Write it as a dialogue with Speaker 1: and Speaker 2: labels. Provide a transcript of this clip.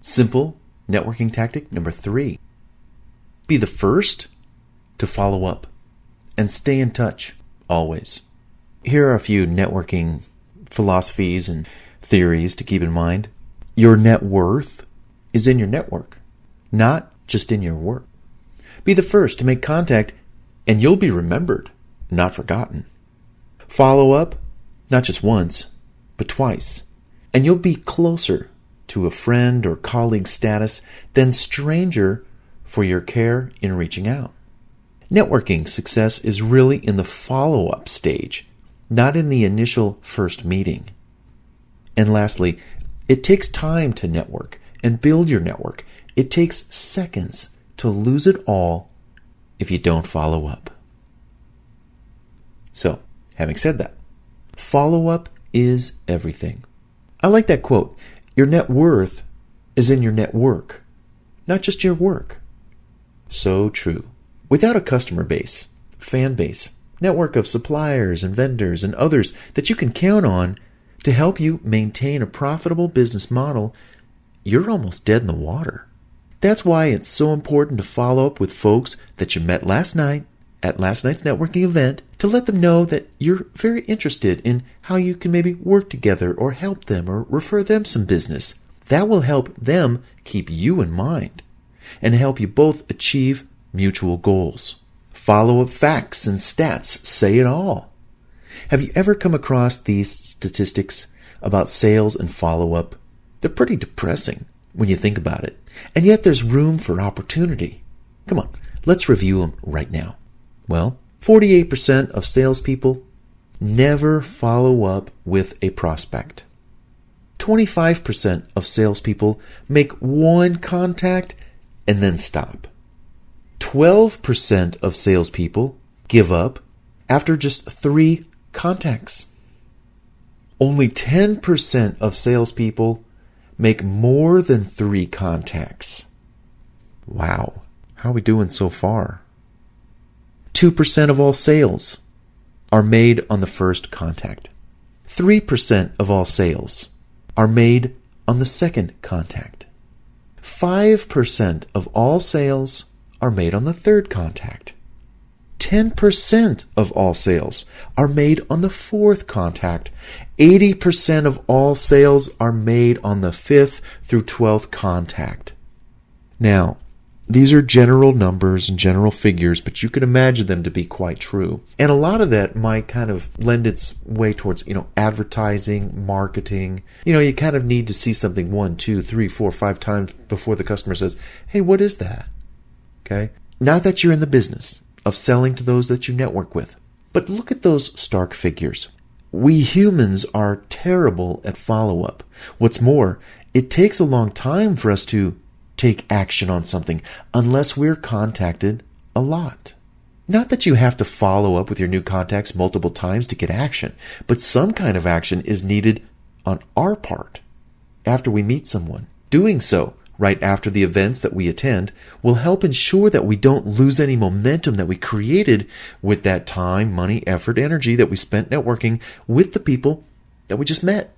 Speaker 1: Simple networking tactic number 3. Be the first to follow up and stay in touch always. Here are a few networking philosophies and theories to keep in mind. Your net worth is in your network, not just in your work. Be the first to make contact and you'll be remembered, not forgotten. Follow up, not just once, but twice, and you'll be closer to a friend or colleague status than stranger for your care in reaching out. Networking success is really in the follow-up stage, not in the initial first meeting. And lastly, it takes time to network and build your network. It takes seconds to lose it all if you don't follow up. So, having said that, follow-up is everything. I like that quote. Your net worth is in your network, not just your work. So true. Without a customer base, fan base, network of suppliers and vendors and others that you can count on to help you maintain a profitable business model, you're almost dead in the water. That's why it's so important to follow up with folks that you met last night at last night's networking event to let them know that you're very interested in how you can maybe work together or help them or refer them some business. That will help them keep you in mind and help you both achieve mutual goals. Follow-up facts and stats say it all. Have you ever come across these statistics about sales and follow-up? They're pretty depressing when you think about it. And yet there's room for opportunity. Come on, let's review them right now. Well, 48% of salespeople never follow up with a prospect. 25% of salespeople make one contact and then stop. 12% of salespeople give up after just 3 contacts. Only 10% of salespeople make more than 3 contacts. Wow, how are we doing so far? 2% of all sales are made on the first contact. 3% of all sales are made on the second contact. 5% of all sales are made on the third contact. 10% of all sales are made on the fourth contact. 80% of all sales are made on the 5th through 12th contact. Now, these are general numbers and general figures, but you can imagine them to be quite true. And a lot of that might kind of lend its way towards, advertising, marketing. You kind of need to see something 1, 2, 3, 4, 5 times before the customer says, hey, what is that? Okay? Not that you're in the business of selling to those that you network with, but look at those stark figures. We humans are terrible at follow-up. What's more, it takes a long time for us to take action on something unless we're contacted a lot. Not that you have to follow up with your new contacts multiple times to get action, but some kind of action is needed on our part after we meet someone. Doing so right after the events that we attend will help ensure that we don't lose any momentum that we created with that time, money, effort, energy that we spent networking with the people that we just met.